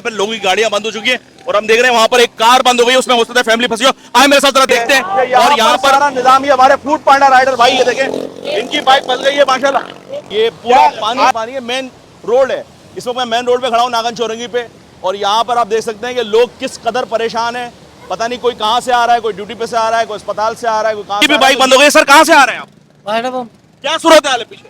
पे लोगों की गाड़ियां बंद हो चुकी है और हम देख रहे हैं वहां पर एक कार बंद हो गई, उसमें हो सकता है फैमिली फंसी हो। आए मेरे साथ जरा देखते हैं। और यहाँ पर सारा निजाम ही हमारे फूड पांडा राइडर भाई, ये देखें इनकी बाइक फंस गई है माशाल्लाह। ये पूरा पानी है, मेन रोड है। इस वक्त मैं मेन रोड पे खड़ा हूँ नागन चौरंगी पे, और यहाँ पर आप देख सकते हैं कि लोग किस कदर परेशान है। पता नहीं कोई कहाँ से आ रहा है, कोई ड्यूटी पे से आ रहा है, कोई अस्पताल से आ रहा है, कोई कहाँ से। बाइक बंद हो गई सर, कहाँ से आ रहे हैं आप? मैडम क्या सूरत हाल है पीछे?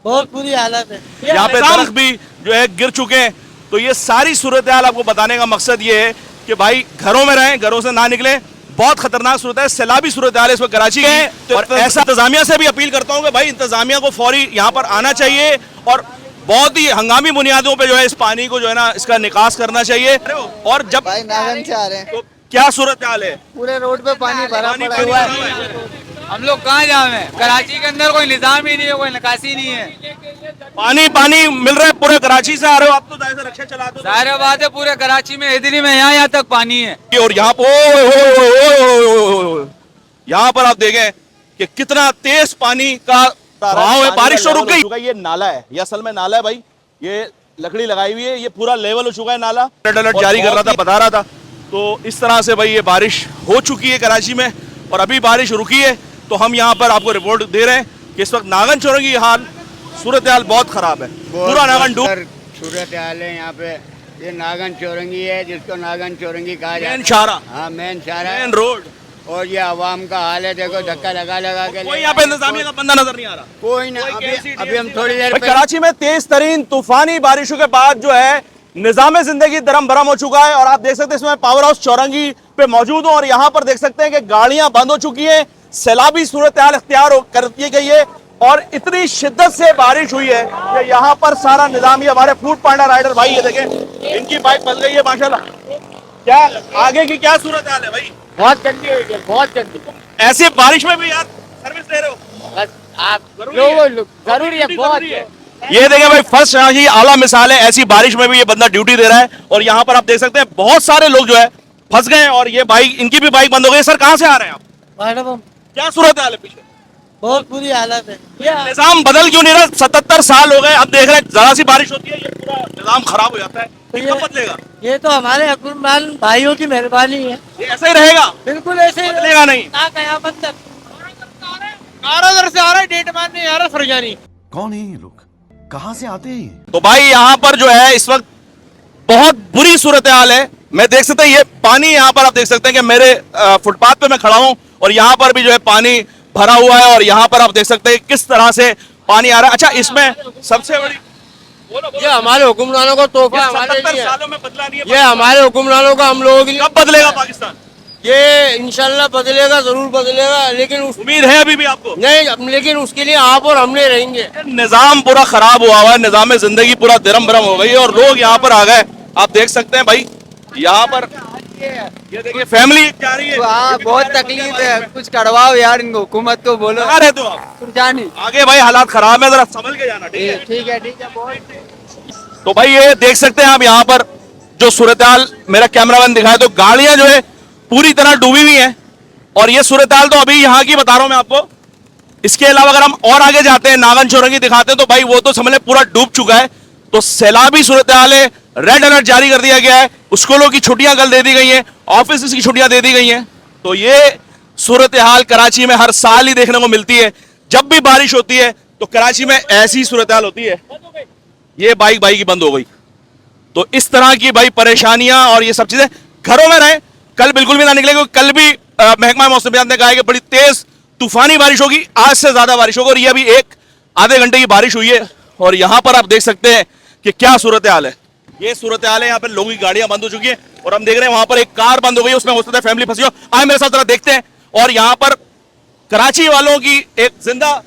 बहुत बुरी हालत है, यहाँ पे दरख्त भी जो है गिर चुके हैं। तो ये सारी सूरत हाल आपको बताने का मकसद ये है कि भाई घरों में रहें, घरों से ना निकलें। बहुत खतरनाक सूरत है, सैलाबी सूरत हाल है इस वक्त कराची के। और ऐसा इंतजामिया से भी अपील करता हूँ कि भाई इंतजामिया को फौरी यहाँ पर आना चाहिए और बहुत ही हंगामी बुनियादों पे जो है इस पानी को जो है ना इसका निकास करना चाहिए। और जब भाई नागन से आ रहे हैं तो क्या सूरत हाल है? पूरे रोड पे पानी भरा पड़ा हुआ है। हम लोग कहाँ जावे? कराची के अंदर कोई निजाम ही नहीं है, कोई निकासी नहीं है। पानी मिल रहा है, पूरे कराची से आ रहे हो आप तो जाहिर से रक्षा चला दो। सारे बात है, पूरे कराची में इधर ही में यहाँ तक पानी है। और यहाँ पर आप देखें कि कितना तेज पानी का बहाव है, बारिश शुरू हो गई। ये नाला है, ये असल में नाला है भाई, ये लकड़ी लगाई हुई है, ये पूरा लेवल हो चुका है नाला। रेड अलर्ट जारी कर रहा था, बता रहा था। तो इस तरह से भाई ये बारिश हो चुकी है कराची में और अभी बारिश रुकी है। तो हम यहाँ पर आपको रिपोर्ट दे रहे हैं कि इस वक्त नागन चौरंगी हाल सूरत हाल बहुत खराब है, पूरा नागन डूब। सूरत हाल है यहाँ पे। ये नागन चौरंगी है, जिसको नागन चौरंगी कहा जाता है। मेन शाहरा, हाँ मेन शाहरा, मेन रोड। और ये आवाम का हाल है, देखो धक्का लगा लगा के। कोई यहाँ पे इंतजामिया का बंदा नजर नहीं आ रहा, कोई ना। अभी हम थोड़ी देर कराची में तेज तरीन तूफानी बारिशों के बाद जो है निजाम जिंदगी दरम बरम हो चुका है। और आप देख सकते हैं इसमें पावर हाउस चौरंगी पे मौजूद हूं और यहाँ पर देख सकते हैं कि गाड़ियां बंद हो चुकी हैं, सैलाबी सूरत हाल इख्तियार कर दी गई है और इतनी शिद्दत से बारिश हुई है कि यहाँ पर सारा निजाम ही हमारे फूड पांडा राइडर भाई, ये देखें इनकी बाइक फंस गई है माशाल्लाह। क्या आगे की क्या सूरत हाल है भाई? बहुत गंदी हुई है, बहुत गंदी। ऐसे बारिश में भी यार सर्विस दे रहे हो, बस आप जरूरी है, बहुत है। ये देखें भाई फर्स्ट शाही आला मिसाल है, ऐसी बारिश में भी ये बंदा ड्यूटी दे रहा है। और यहाँ पर आप देख सकते हैं बहुत सारे लोग जो है फंस गए हैं और ये बाइक, इनकी भी बाइक बंद हो गई। सर कहाँ से आ रहे हैं आप? मैडम क्या सूरत हाल है पीछे? बहुत बुरी हालत है। निजाम बदल क्यों नहीं रहा? 77 साल हो गए, अब देख रहे हैं जरा सी बारिश होती है ये पूरा निजाम खराब हो जाता है। तो ये कब बदलेगा? ये तो हमारे हुक्मरान भाइयों की मेहरबानी है, ये ऐसा ही रहेगा, बिल्कुल ऐसे ही बदलेगा नहीं। ना कयामत तक। कारागर से आ रहा है, डेट मारने आ रहा फरजानी। कौन है ये लोग, कहां से आते हैं? तो भाई यहाँ पर जो है इस वक्त बहुत बुरी सूरत हाल है। मैं देख सकते हैं ये पानी, यहाँ पर आप देख सकते हैं कि मेरे फुटपाथ पे मैं खड़ा हूँ और यहाँ पर भी जो है पानी भरा हुआ है और यहाँ पर आप देख सकते हैं किस तरह से पानी आ रहा है। अच्छा, इसमें सबसे बड़ी ये हमारे हुक्मरानों का तोहफा, हमारे लिए सालों में बदला नहीं है। ये हमारे हुक्मरानों का हम लोगों के लिए। कब बदलेगा पाकिस्तान? ये इंशाल्लाह बदलेगा, जरूर बदलेगा, लेकिन उम्मीद है अभी भी आपको? नहीं, लेकिन उसके लिए आप और हमने रहेंगे। निजाम पूरा खराब हुआ है, निजाम जिंदगी पूरा दरम बरम हो गई है और लोग यहाँ पर आ गए। आप देख सकते हैं भाई यहाँ पर, ये देखिए फैमिली जा रही है। बहुत तकलीफ है, कुछ करवाओ यार इनको, हुकूमत को बोलो। कहाँ रहते हो आप? जानी आगे भाई हालात खराब है, जरा संभल के जाना। ठीक है, ठीक है, ठीक है। तो भाई ये देख सकते हैं आप यहाँ पर जो सूरत हाल मेरा कैमरामैन दिखाए, तो गाड़ियां जो है पूरी तरह डूबी हुई हैं और ये सूरत हाल तो अभी यहाँ की बता रहा हूँ मैं आपको। इसके अलावा अगर हम और आगे जाते हैं, नागन चौरंगी दिखाते हैं, तो भाई वो तो समझ लें पूरा डूब चुका है। तो सैलाबी सूरत हाल है, रेड अलर्ट जारी कर दिया गया है, स्कूलों की छुट्टियां कल दे दी गई हैं, ऑफिस की छुट्टियां दे दी गई हैं। तो ये सूरत हाल कराची में हर साल ही देखने को मिलती है। जब भी बारिश होती है तो कराची में ऐसी सूरत हाल होती है। ये बाइक की बंद हो गई। तो इस तरह की भाई परेशानियां और ये सब चीजें, घरों में रहें, कल बिल्कुल भी ना निकले क्योंकि कल भी महकमा मौसमियात ने कहा है कि बड़ी तेज तूफानी बारिश होगी, आज से ज्यादा बारिश होगी। और ये अभी एक आधे घंटे की बारिश हुई है और यहाँ पर आप देख सकते हैं कि क्या सूरत हाल है। ये सूरत हाल है, यहाँ पर लोगों की गाड़ियां बंद हो चुकी है और हम देख रहे हैं वहां पर एक कार बंद हो गई, उसमें हो सकता है फैमिली फंसी हो। आए मेरे साथ जरा देखते हैं। और यहाँ पर कराची वालों की एक जिंदा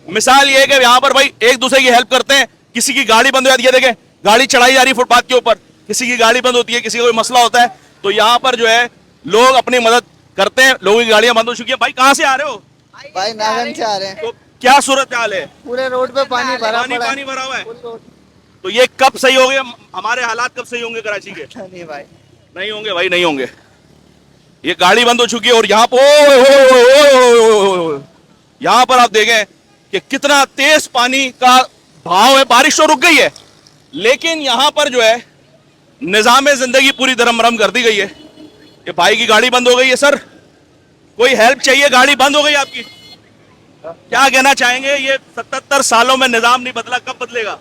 मिसाल ये है कि यहाँ पर भाई एक दूसरे की हेल्प करते हैं। किसी की गाड़ी बंद हो जाती है, देखें गाड़ी चढ़ाई जा रही है फुटपाथ के ऊपर, किसी की गाड़ी बंद होती है, किसी का कोई मसला होता है, तो यहाँ पर जो है लोग अपनी मदद करते हैं। लोगों की गाड़ियां बंद हो चुकी है। भाई कहाँ से आ रहे हो? भाई नागन से आ रहे हैं। तो क्या सूरत हाल है? पूरे रोड पे पानी भरा पड़ा है। पानी भरा हुआ है। तो ये कब सही हो गए? हमारे हालात कब सही होंगे कराची के? नहीं भाई, नहीं होंगे भाई, नहीं होंगे। ये गाड़ी बंद हो चुकी है और यहाँ पर यहाँ पर आप देखें कि कितना तेज पानी का बहाव है। बारिश तो रुक गई है लेकिन यहाँ पर जो है निजाम जिंदगी पूरी धर्मरम कर दी गई है। ये भाई की गाड़ी बंद हो गई है। सर कोई हेल्प चाहिए, गाड़ी बंद हो गई आपकी, क्या कहना चाहेंगे? ये 77 सालों में निजाम नहीं बदला, कब बदलेगा?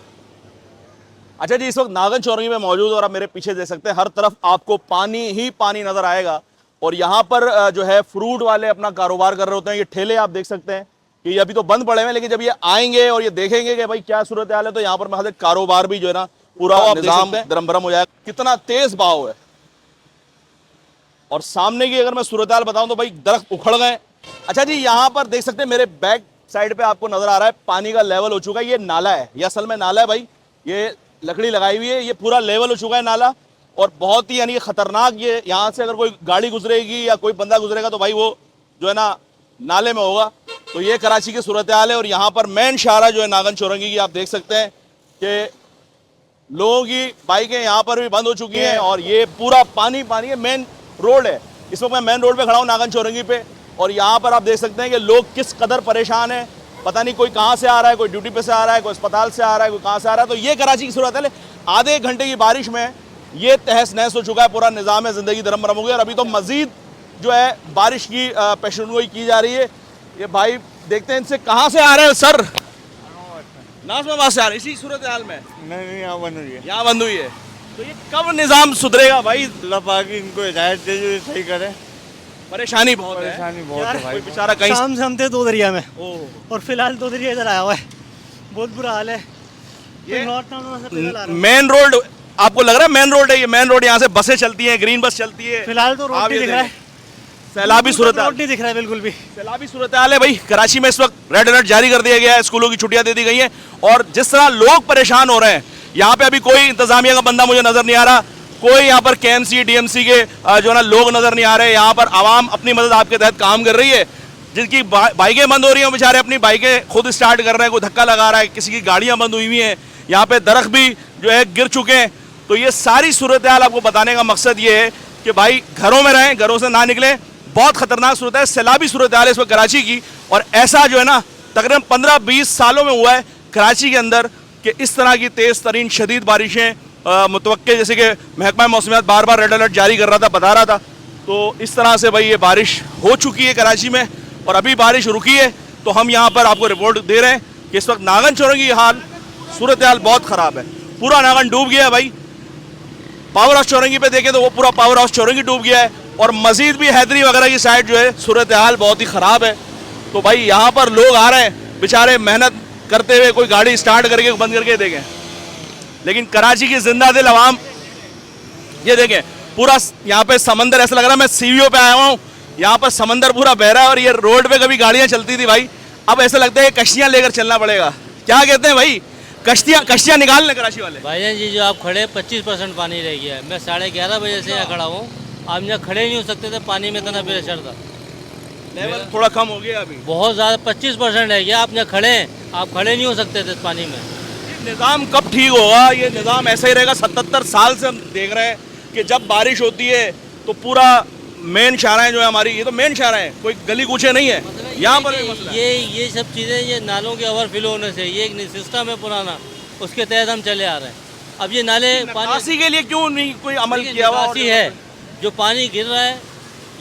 अच्छा जी, इस वक्त नागन चौरंगी में मौजूद और आप मेरे पीछे देख सकते हैं, हर तरफ आपको पानी ही पानी नजर आएगा। और यहाँ पर जो है फ्रूट वाले अपना कारोबार कर रहे होते हैं। ये ठेले आप देख सकते हैं कि ये अभी तो बंद पड़े हुए हैं, लेकिन जब ये आएंगे और ये देखेंगे कि भाई क्या सूरत हाल है, तो यहाँ पर महज कारोबार भी जो है ना पूरा निजाम दरमबरम हो जाएगा। कितना तेज बहाव है। और सामने की अगर मैं सूरत हाल बताऊं तो भाई दरख्त उखड़ गए। अच्छा जी, यहाँ पर देख सकते हैं मेरे बैक साइड पे आपको नजर आ रहा है पानी का लेवल हो चुका है। ये नाला है, ये असल में नाला है भाई, ये लकड़ी लगाई हुई है, ये पूरा लेवल हो चुका है नाला। और बहुत ही यानी खतरनाक, ये यहाँ से अगर कोई गाड़ी गुजरेगी या कोई बंदा गुजरेगा तो भाई वो जो है ना नाले में होगा। तो ये कराची की सूरत हाल है। और यहाँ पर मेन शाहरा जो है नागन चौरंगी की, आप देख सकते हैं कि लोगों की बाइकें यहाँ पर भी बंद हो चुकी हैं और ये पूरा पानी पानी है। मेन रोड है, इस वक्त मैं मेन रोड पे खड़ा हूँ नागन चौरंगी पे। और यहाँ पर आप देख सकते हैं कि लोग किस कदर परेशान हैं। पता नहीं कोई कहाँ से आ रहा है, कोई ड्यूटी पे से आ रहा है, कोई अस्पताल से आ रहा है, कोई कहाँ से आ रहा है। तो ये कराची की सूरत हाल है। आधे घंटे की बारिश में ये तहस नहस हो चुका है, पूरा निज़ाम ज़िंदगी धर्मरम हो गया। और अभी तो मजीद जो है बारिश की पेशेनगोई की जा रही है। ये भाई देखते हैं इनसे कहाँ से आ रहे हैं सर? नाज़माबाद से आ रहे हैं इसी सूरत हाल में? नहीं, यहाँ बंद हुई है। यहाँ बंद हुई है। तो ये कब निज़ाम सुधरेगा भाई? अल्लाह पाक इनको हिदायत दे जो ये सही करे। परेशानी बहुत है, परेशानी बहुत है भाई। कोई बेचारा कहीं शाम से हम थे दो दरिया में ओह। और फिलहाल दो दरिया इधर आया हुआ है, बहुत बुरा हाल है। ये नॉर्थ टाउन से पैदल आ रहा हूं। मेन रोड आपको लग रहा है मेन रोड है? ये मेन रोड, यहाँ से बसें चलती हैं, ग्रीन बस चलती है। फिलहाल तो रोड आप नहीं ये दिख रहा है, सैलाबी सूरत हाल, रोड नहीं दिख रहा है बिल्कुल भी। सैलाबी सूरत हाल है भाई। कराची में इस वक्त रेड अलर्ट जारी कर दिया गया है, स्कूलों की छुट्टियां दे दी गई हैं। और जिस तरह लोग परेशान हो रहे हैं, यहाँ पे अभी कोई इंतजामिया का बंदा मुझे नजर नहीं आ रहा, कोई यहाँ पर KMC DMC के जो है ना लोग नजर नहीं आ रहे। यहाँ पर आवाम अपनी मदद आपके तहत काम कर रही है। जिनकी बाइकें बंद हो रही हैं बेचारे अपनी बाइकें खुद स्टार्ट कर रहे हैं, कोई धक्का लगा रहा है, किसी की गाड़ियां बंद हुई हुई हैं, यहाँ पे दरख्त भी जो है गिर चुके हैं। तो ये सारी सूरत हाल आपको बताने का मकसद ये है कि भाई घरों में रहें, घरों से ना निकलें। बहुत खतरनाक सूरत है, सैलाबी सूरत हाल है इस वक्त कराची की। और ऐसा जो है ना तकरीबन 15-20 सालों में हुआ है कराची के अंदर कि इस तरह की तेज़ तरीन शदीद बारिशें मुतवक्के, जैसे कि महकमा मौसमियात बार बार रेड अलर्ट जारी कर रहा था, बता रहा था। तो इस तरह से भाई ये बारिश हो चुकी है कराची में और अभी बारिश रुकी है। तो हम यहाँ पर आपको रिपोर्ट दे रहे हैं कि इस वक्त नागन चौरंगी की हाल सूरत हाल बहुत ख़राब है। पूरा नागन डूब गया है भाई। पावर हाउस चौरंगी पे देखें तो वो पूरा पावर हाउस चौरंगी डूब गया है। और मजीद भी हैदरी वगैरह की साइड जो है सूरत हाल बहुत ही ख़राब है। तो भाई यहाँ पर लोग आ रहे हैं बेचारे मेहनत करते हुए, कोई गाड़ी स्टार्ट करके बंद करके देखें, लेकिन कराची की जिंदा दिल आवाम ये देखें पूरा यहाँ पे समंदर, ऐसा लग रहा है मैं सीवीओ पे आया हूँ। यहाँ पर समंदर पूरा बह रहा है और ये रोड पे कभी गाड़ियाँ चलती थी भाई, अब ऐसा लगता है कश्तियाँ लेकर चलना पड़ेगा। क्या कहते हैं भाई, कश्तियाँ निकाल लें कराची वाले? भाईजान जी जो आप खड़े 25% पानी रह गया है। मैं 11:30 बजे से यहाँ खड़ा हूँ, आप यहाँ खड़े नहीं हो सकते थे, पानी में इतना प्रेशर था। लेवल थोड़ा कम हो गया अभी, बहुत ज़्यादा 25% रह गया। आप यहाँ खड़े हैं, आप खड़े नहीं हो सकते थे पानी में। निज़ाम कब ठीक होगा? ये निज़ाम ऐसा ही रहेगा। 77 साल से हम देख रहे हैं कि जब बारिश होती है तो पूरा मेन शाहराएं जो है हमारी, ये तो मेन शाहराएं, कोई गली कूचे नहीं है यहाँ पर भी मसला है। ये सब चीज़ें ये नालों के ओवरफ्लो होने से, ये एक सिस्टम है पुराना, उसके तहत हम चले आ रहे हैं। अब ये नाले निकासी के लिए क्यों नहीं कोई अमल किया हुआ? निकासी है, जो पानी गिर रहा है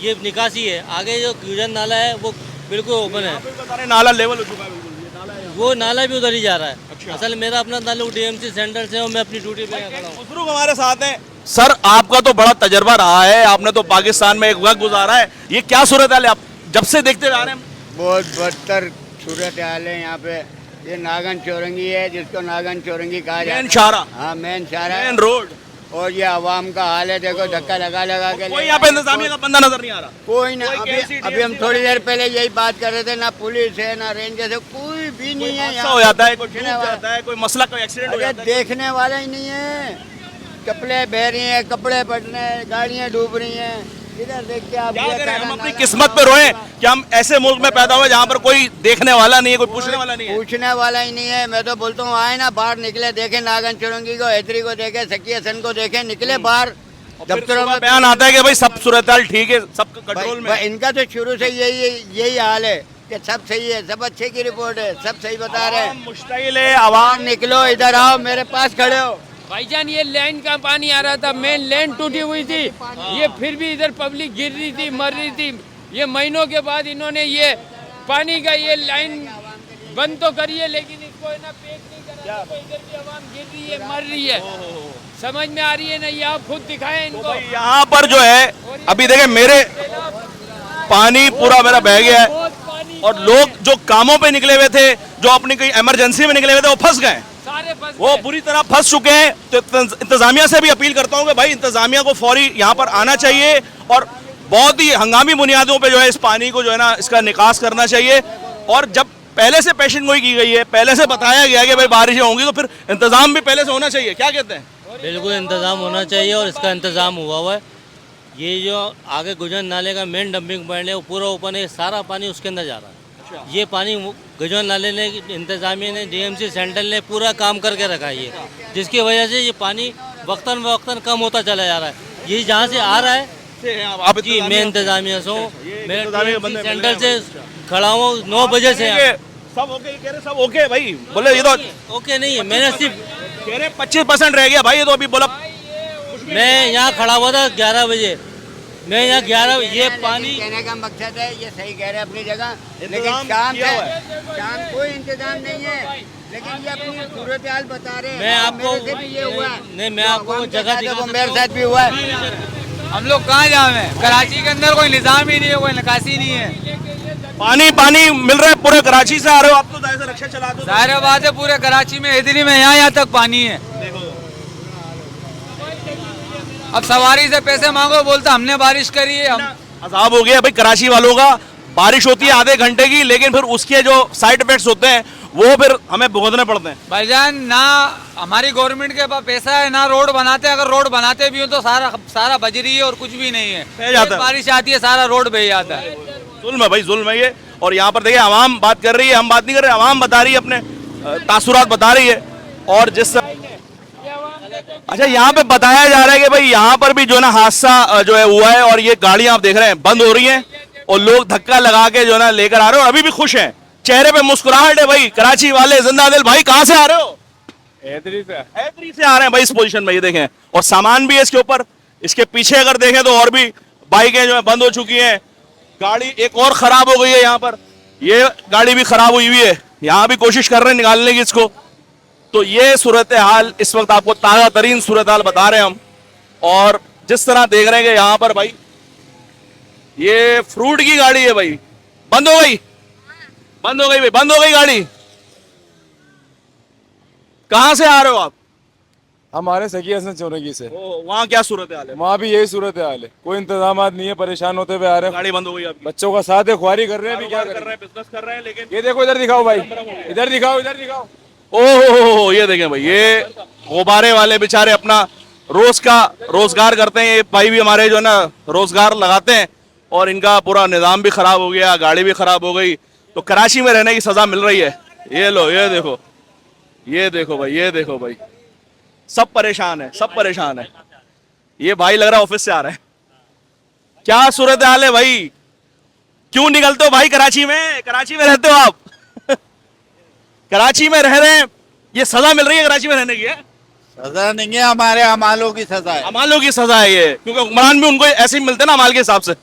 ये निकासी है। आगे जो क्यूजन नाला है वो बिल्कुल ओपन है, नाला लेवल हो चुका है बिल्कुल, ये नाला है। वो नाला भी उधर ही जा रहा है। अच्छा। असल मेरा अपना ताल्लुक DMC सेंटर से और मैं अपनी ड्यूटी पे खड़ा हूँ। बुजुर्ग हमारे साथ हैं। सर आपका तो बड़ा तजर्बा रहा है, आपने तो पाकिस्तान में एक वक्त गुजारा है, ये क्या सूरत हाल है आप जब से देखते आ रहे हैं? बहुत बदतर सूरत हाल है यहाँ पे। ये नागन चौरंगी है, जिसको नागन चौरंगी कहा जाता है। मेन शाहरा, हाँ, मेन शाहरा मेन रोड। और ये आवाम का हाल है, देखो धक्का लगा लगा के कोई यहाँ पे इंतजामिया का बंदा नजर नहीं आ रहा। कोई ना। कोई KMC, अभी हम थोड़ी देर पहले यही बात कर रहे थे, ना पुलिस है ना रेंजर है, कोई भी नहीं है हादसा हो जाता है, कोई डूब देखने वाला। जाता है, कोई मसला, कोई एक्सीडेंट हो अरे जाता है। देखने वाला ही नहीं है। कपड़े बह रही हैं, कपड़े फट रहे हैं, गाड़ियाँ डूब रही हैं। इधर देख के आप क्या ये करें, सारा हम अपनी नाला- किस्मत पे रोए कि हम ऐसे मुल्क में पैदा हुए जहाँ पर कोई देखने वाला नहीं है, कोई पूछने वाला नहीं है। पूछने वाला ही नहीं है। मैं तो बोलता हूँ आए ना बाहर निकले, देखे नागन चौरंगी को, हैदरी को देखे, सकिया सन को देखे, निकले बाहर दफ्तरों में। बयान आता है कि भाई सब सूरत हाल ठीक है, सब कंट्रोल में है। इनका तो शुरू से यही हाल है कि सब सही है, सब अच्छे की रिपोर्ट है, सब सही बता रहे हैं। मुश्किल है, आवाम निकलो, इधर आओ, मेरे पास खड़े हो, भाईजान ये लाइन का पानी आ रहा था, मेन लाइन टूटी हुई थी, ये फिर भी इधर पब्लिक गिर रही थी, मर रही थी। ये महीनों के बाद इन्होंने ये पानी का ये लाइन बंद तो करी है, लेकिन इसको है ना पेक नहीं करा, तो इधर भी आवाम गिर रही है, मर रही है। समझ में आ रही है ना, ये आप खुद दिखाएं इनको। यहाँ पर जो है अभी देखें मेरे पानी पूरा मेरा बह गया है और लोग जो कामों पे निकले हुए थे, जो अपनी कोई इमरजेंसी में निकले हुए थे, वो फंस गए, सारे फंस वो बुरी तरह फंस चुके हैं। तो इंतजामिया से भी अपील करता हूँ कि भाई इंतजामिया को फौरी यहाँ पर आना चाहिए और बहुत ही हंगामी बुनियादों पे जो है इस पानी को जो है ना इसका निकास करना चाहिए। और जब पहले से पेशेंट गोई की गई है, पहले से बताया गया कि भाई बारिशें होंगी, तो फिर इंतजाम भी पहले से होना चाहिए। क्या कहते हैं? बिल्कुल इंतज़ाम होना चाहिए और इसका इंतज़ाम हुआ हुआ है। ये जो आगे गुजर नाले का मेन डंपिंग पॉइंट है वो पूरा ओपन है, सारा पानी उसके अंदर जा रहा है। ये पानी गुजर नाले ने, इंतजामिया ने, डीएमसी सेंट्रल ने पूरा काम करके रखा है, ये जिसकी वजह से ये पानी वक्तन वक्तन कम होता चला जा रहा है। ये जहाँ से आ रहा है आप जी, मैं इंतजामिया से हूँ, मैं सेंट्रल से खड़ा हूँ 9 बजे से। सब ओके कह रहे, सब ओके भाई बोले, ये तो ओके नहीं है, मैंने सिर्फ कह रहे 25% रह गया भाई, ये तो अभी बोला। मैं यहाँ खड़ा हुआ था 11 बजे, मैं यहाँ 11, ये पानी कहने का मकसद है, ये सही कह रहे हैं अपनी जगह, लेकिन शाम कोई इंतजाम नहीं है, लेकिन ये अपनी सूरत हाल बता रहे हैं। मैं आपको मेरे से भी ये हुआ है। नहीं, मैं आपको जगह दिखा वो सकता मेरे हूँ। साथ भी हुआ है। हम लोग कहाँ जावे? कराची के अंदर कोई निजाम ही नहीं है, कोई निकासी नहीं है। पानी पानी मिल रहा है, पूरे कराची से आ रहे हो आप, तो जाहिर से रक्षा चला दो। जाहिर बात है पूरे कराची में, इधरी में यहाँ तक पानी है। अब सवारी से पैसे मांगो, बोलता हमने बारिश करी है। हम अजाब हो गया भाई कराची वालों का। बारिश होती है आधे घंटे की, लेकिन फिर उसके जो साइड इफेक्ट्स होते हैं वो फिर हमें भुगतने पड़ते हैं। भाईजान ना हमारी गवर्नमेंट के पास पैसा है, ना रोड बनाते हैं। अगर रोड बनाते भी हो तो सारा बजरी है और कुछ भी नहीं है। बह जाता है। बारिश आती है सारा रोड बह जाता है। जुल्म है भाई, जुल्म है ये। और यहाँ पर देखिए आवाम बात कर रही है, हम बात नहीं कर रहे, आवाम बता रही है, अपने तासुरात बता रही है। और जिस अच्छा यहाँ पे बताया जा रहा है कि भाई यहाँ पर भी जो है ना हादसा जो है हुआ है, और ये गाड़ियां आप देख रहे हैं बंद हो रही हैं और लोग धक्का लगा के जो है ना लेकर आ रहे हो, और अभी भी खुश हैं, चेहरे पे मुस्कुराहट है भाई। कराची वाले जिंदा दिल। भाई कहाँ से आ रहे हो? हैदरी से आ रहे हैं भाई इस पोजीशन में, ये देखें। और सामान भी है इसके ऊपर। इसके पीछे अगर देखें तो और भी बाइकें जो है बंद हो चुकी हैं। गाड़ी एक और खराब हो गई है यहाँ पर, ये गाड़ी भी खराब हुई है, यहाँ भी कोशिश कर रहे हैं निकालने की इसको। तो ये सूरत हाल इस वक्त आपको ताज़ा तरीन सूरत हाल बता रहे हैं हम। और जिस तरह देख रहे हैं कि यहाँ पर भाई ये फ्रूट की गाड़ी है भाई, बंद हो गई, बंद हो गई भाई, बंद हो गई गाड़ी। कहां से आ रहे हो आप? हमारे सकी हसन चौरंगी से। वहाँ क्या सूरत हाल है? वहाँ भी यही सूरत हाल है, कोई इंतजाम नहीं है, परेशान होते हुए आ रहे हैं। गाड़ी बंद हो गई आपकी। बच्चों का साथ है, ख्वारी कर रहे हैं, अभी क्या कर रहे हैं, बिजनेस कर रहे हैं, लेकिन ये देखो इधर दिखाओ भाई, इधर दिखाओ, इधर दिखाओ। ओहो ये देखें भाई, ये गुब्बारे वाले बेचारे अपना रोज का रोजगार करते हैं। ये भाई भी हमारे जो है ना रोजगार लगाते हैं, और इनका पूरा निज़ाम भी खराब हो गया, गाड़ी भी खराब हो गई। तो कराची में रहने की सजा मिल रही है। ये लो, ये देखो, ये देखो भाई, ये देखो भाई, सब परेशान है, सब परेशान है। ये भाई लग रहा है ऑफिस से आ रहे हैं। क्या सूरत हाल है भाई? क्यों निकलते हो भाई कराची में? कराची में रहते हो आप? कराची में रह रहे हैं, ये सजा मिल रही है कराची में रहने की? है सजा नहीं है, हमारे अमालों की सजा है। अमालों की सजा है ये, क्योंकि हुक्मरान भी उनको ऐसे ही मिलते हैं ना अमाल के हिसाब से।